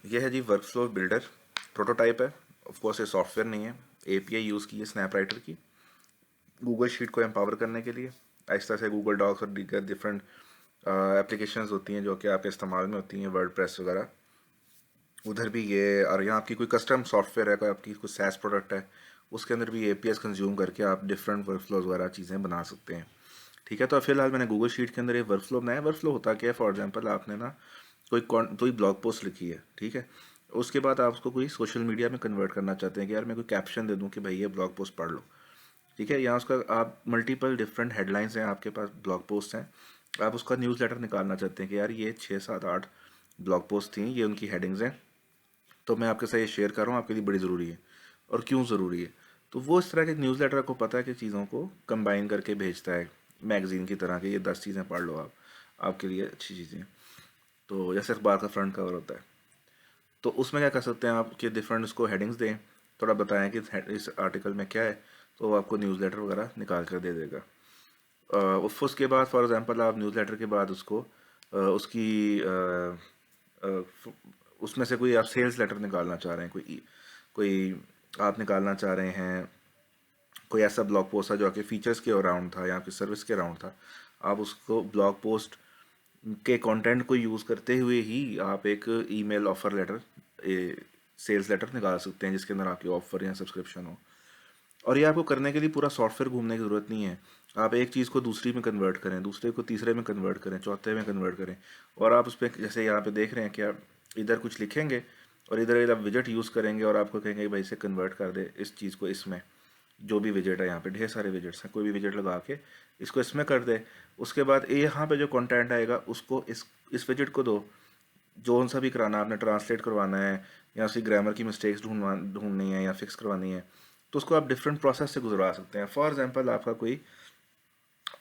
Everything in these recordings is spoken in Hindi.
ये है जी वर्कफ्लो बिल्डर, प्रोटोटाइप है। ऑफ कोर्स ये सॉफ्टवेयर नहीं है, एपीआई यूज़ की है स्नैपराइटर की गूगल शीट को एम्पावर करने के लिए। इस तरह से गूगल डॉक्स और दीगर डिफरेंट एप्लीकेशंस होती हैं जो कि आपके इस्तेमाल में होती हैं, वर्डप्रेस वगैरह, उधर भी ये। और यहाँ आपकी कोई कस्टम सॉफ्टवेयर है, कोई आपकी कोई सैस प्रोडक्ट है, उसके अंदर भी एपीएस कंज्यूम करके आप डिफरेंट वर्कफ्लोज वगैरह चीज़ें बना सकते हैं। ठीक है, तो फिलहाल मैंने गूगल शीट के अंदर ये वर्कफ्लो बनाया। वर्कफ्लो होता क्या है, फॉर एग्जांपल आपने ना कोई ब्लॉग पोस्ट लिखी है, ठीक है, उसके बाद आप उसको कोई सोशल मीडिया में कन्वर्ट करना चाहते हैं कि यार मैं कोई कैप्शन दे दूं कि भाई ये ब्लॉग पोस्ट पढ़ लो। ठीक है, यहाँ उसका आप मल्टीपल डिफरेंट हेडलाइंस हैं, आपके पास ब्लॉग पोस्ट हैं, आप उसका न्यूज़ लेटर निकालना चाहते हैं कि यार ये 6 7 8 ब्लॉग पोस्ट थी, ये उनकी हेडिंग्स हैं, तो मैं आपके साथ ये शेयर कर रहा हूँ, आपके लिए बड़ी ज़रूरी है और क्यों ज़रूरी है। तो वो इस तरह के न्यूज़ लेटर को पता है कि चीज़ों को कंबाइन करके भेजता है मैगज़ीन की तरह के, ये 10 चीज़ें पढ़ लो आप, आपके लिए अच्छी चीज़ें। तो जैसे अखबार का फ्रंट कवर होता है, तो उसमें क्या कर सकते हैं आप कि डिफरेंट उसको हेडिंग्स दें, थोड़ा बताएं कि इस आर्टिकल में क्या है, तो वो आपको न्यूज़ लेटर वगैरह निकाल कर दे देगा। उसके बाद फॉर एग्जांपल आप न्यूज़ लेटर के बाद उसको उसकी अ, उसमें से कोई आप सेल्स लेटर निकालना चाह रहे हैं, कोई आप निकालना चाह रहे हैं, कोई ऐसा ब्लॉग पोस्ट था जो आपके फीचर्स के अराउंड था या आपकी सर्विस के अराउंड था, आप उसको ब्लॉग पोस्ट के कंटेंट को यूज़ करते हुए ही आप एक email offer letter, sales letter निकाल सकते हैं जिसके अंदर आपकी ऑफर या सब्सक्रिप्शन हो। और ये आपको करने के लिए पूरा सॉफ्टवेयर घूमने की ज़रूरत नहीं है। आप एक चीज़ को दूसरी में कन्वर्ट करें, दूसरे को तीसरे में कन्वर्ट करें, चौथे में कन्वर्ट करें, और आप उस पर जैसे यहाँ पे देख रहे हैं कि आप इधर कुछ लिखेंगे और इधर आप विजेट यूज़ करेंगे और आपको कहेंगे भाई इसे कन्वर्ट कर दे इस चीज़ को इसमें। जो भी विजेट है, यहाँ पे ढेर सारे विजेट्स हैं, कोई भी विजेट लगा के इसको इसमें कर दे। उसके बाद ये यहाँ पे जो कंटेंट आएगा उसको इस विजेट को दो, जो सा भी कराना है, आपने ट्रांसलेट करवाना है या उसकी ग्रामर की मिस्टेक्स ढूंढनी है या फिक्स करवानी है, तो उसको आप डिफरेंट प्रोसेस से गुजरवा सकते हैं। फॉर एग्जांपल आपका कोई,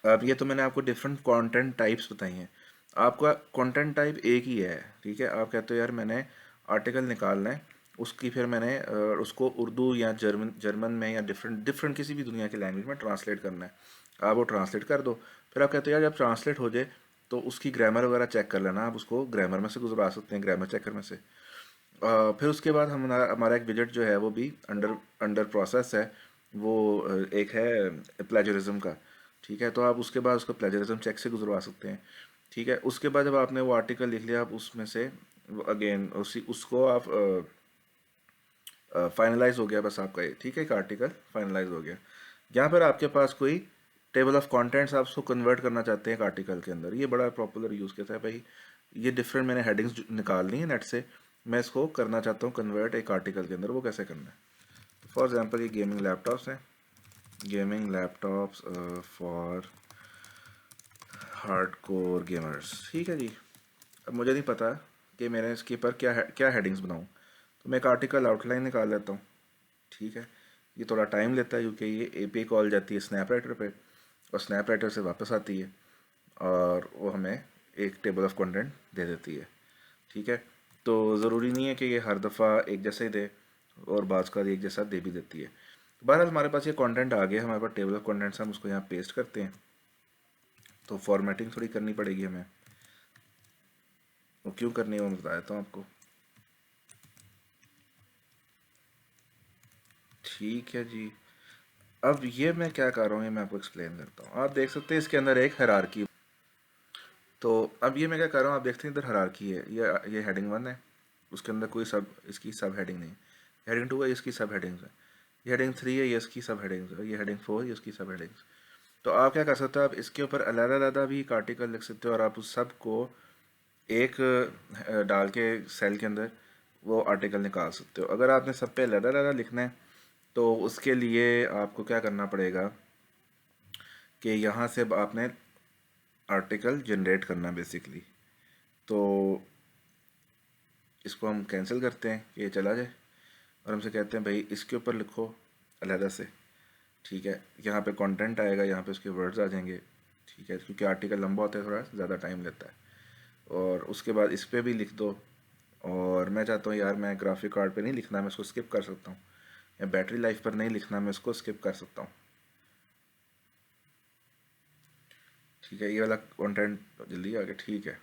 अब ये तो मैंने आपको डिफरेंट कंटेंट टाइप्स बताई हैं, आपका कंटेंट टाइप एक ही है। ठीक है, आप कहते हो यार मैंने आर्टिकल निकालना है, उसकी फिर मैंने उसको उर्दू या जर्मन जर्मन में या डिफरेंट डिफरेंट किसी भी दुनिया की लैंग्वेज में ट्रांसलेट करना है, आप वो ट्रांसलेट कर दो। फिर आप कहते हो यार जब ट्रांसलेट हो जाए तो उसकी ग्रामर वगैरह चेक कर लेना, आप उसको ग्रामर में से गुजरा सकते हैं, ग्रामर चेकर में से। फिर उसके बाद हमारा हमारा एक विजेट जो है वो भी अंडर अंडर प्रोसेस है, वो एक है प्लेजरिज्म का। ठीक है, तो आप उसके बाद उसको प्लेजरिज्म चेक से गुजरवा सकते हैं। ठीक है, उसके बाद जब आपने वो आर्टिकल लिख लिया, आप उसमें से अगेन उसी उसको आप फाइनलाइज हो गया बस आपका ये। ठीक है, एक आर्टिकल फाइनलाइज हो गया। यहाँ पर आपके पास कोई टेबल ऑफ कंटेंट्स आप उसको कन्वर्ट करना चाहते हैं एक आर्टिकल के अंदर, ये बड़ा पॉपुलर यूज़ केस है भाई। ये डिफरेंट मैंने हेडिंग्स निकालनी है नेट से, मैं इसको करना चाहता हूँ कन्वर्ट एक आर्टिकल के अंदर, वो कैसे करना है। फॉर एग्जांपल ये गेमिंग लैपटॉप्स हैं, gaming laptops for hardcore gamers. ठीक है जी, अब मुझे नहीं पता कि मैंने इसके पर क्या हेडिंग्स बनाऊँ, तो मैं एक आर्टिकल आउटलाइन निकाल लेता हूँ। ठीक है, ये थोड़ा टाइम लेता है क्योंकि ये एपीआई कॉल जाती है स्नैपराइटर पे और स्नैपराइटर से वापस आती है और वो हमें एक टेबल ऑफ कंटेंट दे देती है। ठीक है, तो ज़रूरी नहीं है कि ये हर दफ़ा एक जैसे ही दे, और बाज़ का एक जैसा दे भी देती है। तो बहरहाल हमारे पास ये कंटेंट आ गया, हमारे पास टेबल ऑफ कंटेंट्स, हम उसको यहाँ पेस्ट करते हैं। तो फॉर्मेटिंग थोड़ी करनी पड़ेगी हमें, वो क्यों करनी है वो मैं बता देता हूँ आपको। ठीक है जी, अब ये मैं क्या कर रहा हूँ ये मैं आपको एक्सप्लेन करता हूँ। आप देख सकते हैं इसके अंदर एक हायरार्की, तो अब ये मैं क्या कर रहा हूँ, आप देखते हैं इधर हायरार्की है, ये हेडिंग 1 है, उसके अंदर कोई सब इसकी सब हेडिंग नहीं। हेडिंग 2 है, इसकी सब हेडिंग्स है। ये हेडिंग 3 है, ये इसकी सब हेडिंग्स है। ये हेडिंग 4 है, इसकी सब हेडिंग्स। तो आप क्या कर सकते हो, आप इसके ऊपर अलग-अलग भी एक आर्टिकल लिख सकते हो और आप उस सब को एक डाल के सेल के अंदर वो आर्टिकल निकाल सकते हो। अगर आपने सब पे अलग-अलग लिखना है तो उसके लिए आपको क्या करना पड़ेगा कि यहाँ से आपने आर्टिकल जनरेट करना बेसिकली। तो इसको हम कैंसिल करते हैं कि ये चला जाए और हमसे कहते हैं भाई इसके ऊपर लिखो अलहदा से। ठीक है, यहाँ पे कंटेंट आएगा, यहाँ पे उसके वर्ड्स आ जाएंगे। ठीक है, क्योंकि आर्टिकल लंबा होता है, थोड़ा ज़्यादा टाइम लेता है। और उसके बाद इस पर भी लिख दो, और मैं चाहता हूँ यार मैं ग्राफिक कार्ड पे नहीं लिखना, मैं इसको स्किप कर सकता हूँ, या बैटरी लाइफ पर नहीं लिखना, मैं इसको स्किप कर सकता हूँ। ठीक है, ये वाला कंटेंट जल्दी आ गया। ठीक है,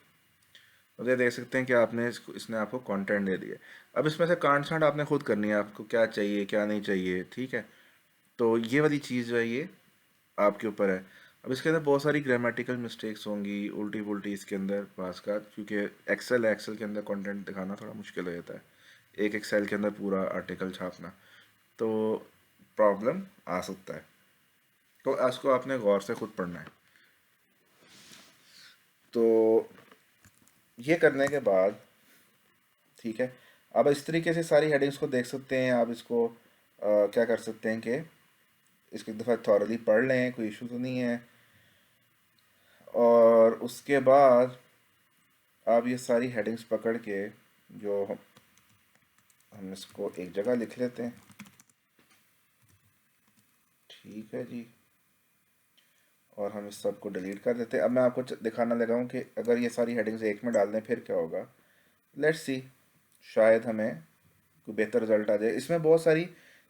अब ये देख सकते हैं कि आपने इसने आपको कंटेंट दे दिया। अब इसमें से कांट छांट आपने खुद करनी है, आपको क्या चाहिए क्या नहीं चाहिए, ठीक है। तो ये वाली चीज़ जो है ये आपके ऊपर है। अब इसके अंदर बहुत सारी ग्रामेटिकल मिस्टेक्स होंगी, उल्टी पुल्टी इसके अंदर पास का, क्योंकि एक्सेल के अंदर कंटेंट दिखाना थोड़ा मुश्किल हो जाता है, एक एक्सेल के अंदर पूरा आर्टिकल छापना, तो प्रॉब्लम आ सकता है। तो इसको आपने गौर से खुद पढ़ना है। तो ये करने के बाद ठीक है, अब इस तरीके से सारी हेडिंग्स को देख सकते हैं आप। इसको क्या कर सकते हैं कि इसको एक दफ़ा थॉरली पढ़ लें, कोई इशू तो नहीं है। और उसके बाद आप ये सारी हेडिंग्स पकड़ के जो हम इसको एक जगह लिख लेते हैं, ठीक है जी। और हम इस सब को डिलीट कर देते हैं। अब मैं आपको दिखाना लगा हूँ कि अगर ये सारी हेडिंग्स एक में डाल दें फिर क्या होगा। लेट्स सी, शायद हमें कोई बेहतर रिजल्ट आ जाए। इसमें बहुत सारी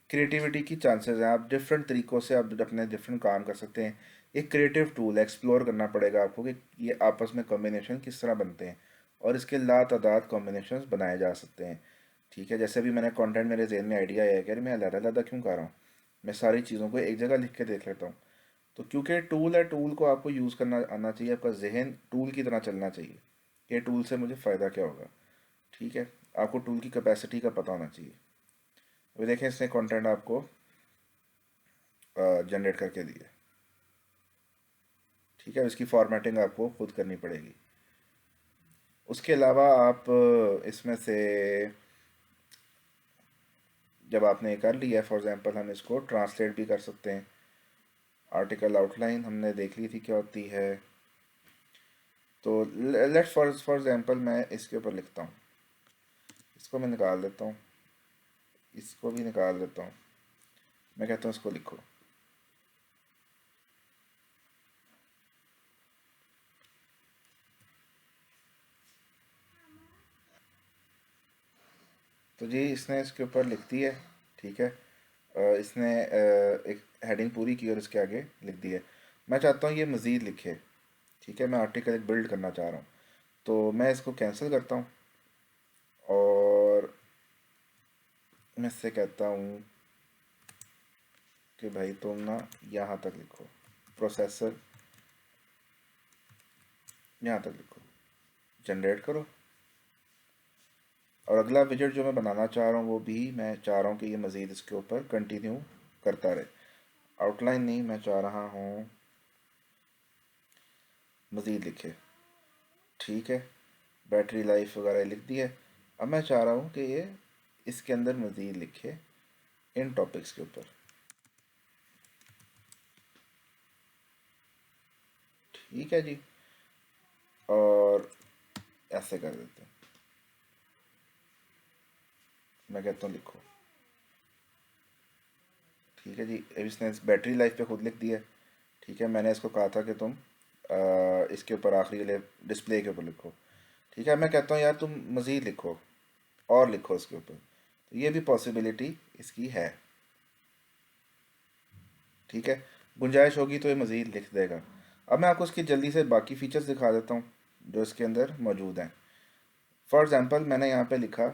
क्रिएटिविटी की चांसेस हैं, आप डिफरेंट तरीक़ों से आप अपने डिफरेंट काम कर सकते हैं। एक क्रिएटिव टूल है, एक्सप्लोर करना पड़ेगा आपको कि ये आपस में कॉम्बिनेशन किस तरह बनते हैं, और इसके लातादाद कॉम्बिनेशन बनाए जा सकते हैं, ठीक है। जैसे भी मैंने कंटेंट मेरे जहन में आइडिया आया कि अरे मैं अलग-अलग क्यों कर रहा हूँ, मैं सारी चीज़ों को एक जगह लिख के देख लेता हूँ। तो क्योंकि टूल है, टूल को आपको यूज़ करना आना चाहिए, आपका जहन टूल की तरह चलना चाहिए कि टूल से मुझे फ़ायदा क्या होगा, ठीक है। आपको टूल की कैपेसिटी का पता होना चाहिए। अभी देखें इसने कंटेंट आपको जनरेट करके दिया, ठीक है। इसकी फॉर्मेटिंग आपको खुद करनी पड़ेगी। उसके अलावा आप इसमें से जब आपने ये कर लिया है, फॉर एग्जांपल हम इसको ट्रांसलेट भी कर सकते हैं। आर्टिकल आउटलाइन हमने देख ली थी क्या होती है। तो लेट्स फॉर एग्जांपल मैं इसके ऊपर लिखता हूँ, इसको मैं निकाल देता हूँ, इसको भी निकाल देता हूँ। मैं कहता हूँ इसको लिखो, तो जी इसने इसके ऊपर लिख दी है, ठीक है। इसने एक हेडिंग पूरी की और इसके आगे लिख दी है। मैं चाहता हूँ ये मज़ीद लिखे, ठीक है। मैं आर्टिकल एक बिल्ड करना चाह रहा हूँ, तो मैं इसको कैंसिल करता हूँ और मैं इससे कहता हूँ कि भाई तुम ना यहाँ तक लिखो, प्रोसेसर यहाँ तक लिखो, जनरेट करो। और अगला विजेट जो मैं बनाना चाह रहा हूँ वो भी मैं चाह रहा हूँ कि ये मज़ीद इसके ऊपर कंटिन्यू करता रहे। आउटलाइन नहीं, मैं चाह रहा हूँ मज़ीद लिखे, ठीक है। बैटरी लाइफ वगैरह लिख दी है। अब मैं चाह रहा हूँ कि ये इसके अंदर मज़ीद लिखे इन टॉपिक्स के ऊपर, ठीक है जी। और ऐसे कर देते हैं, मैं कहता हूँ लिखो, ठीक है जी। अब इसने इस बैटरी लाइफ पे खुद लिख दिया, ठीक है। मैंने इसको कहा था कि तुम इसके ऊपर आखिरी वाले डिस्प्ले के ऊपर लिखो, ठीक है। मैं कहता हूँ यार तुम मज़ीद लिखो और लिखो इसके ऊपर, तो ये भी पॉसिबिलिटी इसकी है, ठीक है। गुंजाइश होगी तो ये मज़ीद लिख देगा। अब मैं आपको इसकी जल्दी से बाकी फीचर्स दिखा देता हूँ जो इसके अंदर मौजूद हैं। फॉर एग्ज़ाम्पल मैंने यहाँ पे लिखा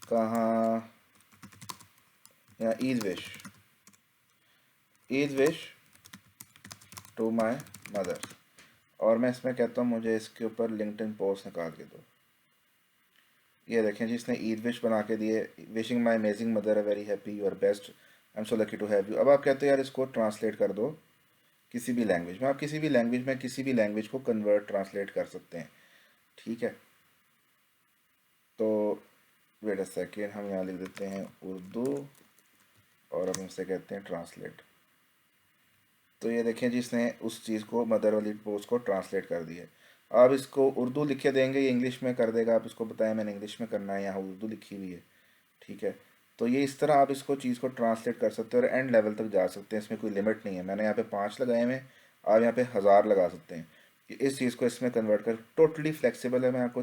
कहाँ, यहाँ Eid wish to my mother, और मैं इसमें कहता हूँ मुझे इसके ऊपर लिंक्डइन पोस्ट निकाल के दो। ये देखें जी इसने ईद विश बना के दिए, wishing my amazing mother a very happy you are best I am so lucky to have you. अब आप कहते हो यार इसको ट्रांसलेट कर दो किसी भी लैंग्वेज में, आप किसी भी लैंग्वेज में किसी भी लैंग्वेज को कन्वर्ट ट्रांसलेट कर सकते हैं, ठीक है। तो वेट अ सेकेंड, हम यहाँ लिख देते हैं उर्दू और हम इसे कहते हैं ट्रांसलेट। तो ये देखें जी इसने उस चीज़ को, मदर वाली पोस्ट को ट्रांसलेट कर दिया। आप इसको उर्दू लिखे देंगे ये इंग्लिश में कर देगा, आप इसको बताएं मैंने इंग्लिश में करना है, यहाँ उर्दू लिखी हुई है, ठीक है। तो ये इस तरह आप इसको चीज़ को ट्रांसलेट कर सकते हैं और एंड लेवल तक जा सकते हैं, इसमें कोई लिमिट नहीं है। मैंने यहाँ पे 5 लगाए हुए हैं, आप यहाँ पे 1000 लगा सकते हैं कि इस चीज़ को इसमें कन्वर्ट कर, टोटली फ्लेक्सिबल है। मैं आपको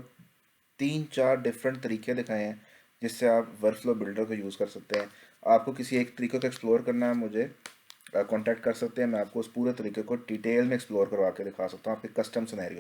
3-4 डिफरेंट तरीके दिखाए हैं जिससे आप वर्कफ्लो बिल्डर को यूज़ कर सकते हैं। आपको किसी एक तरीके को एक्सप्लोर करना है, मुझे कांटेक्ट कर सकते हैं, मैं आपको उस पूरे तरीके को डिटेल में एक्सप्लोर करवा के दिखा सकता हूँ आपके कस्टम सिनेरियो।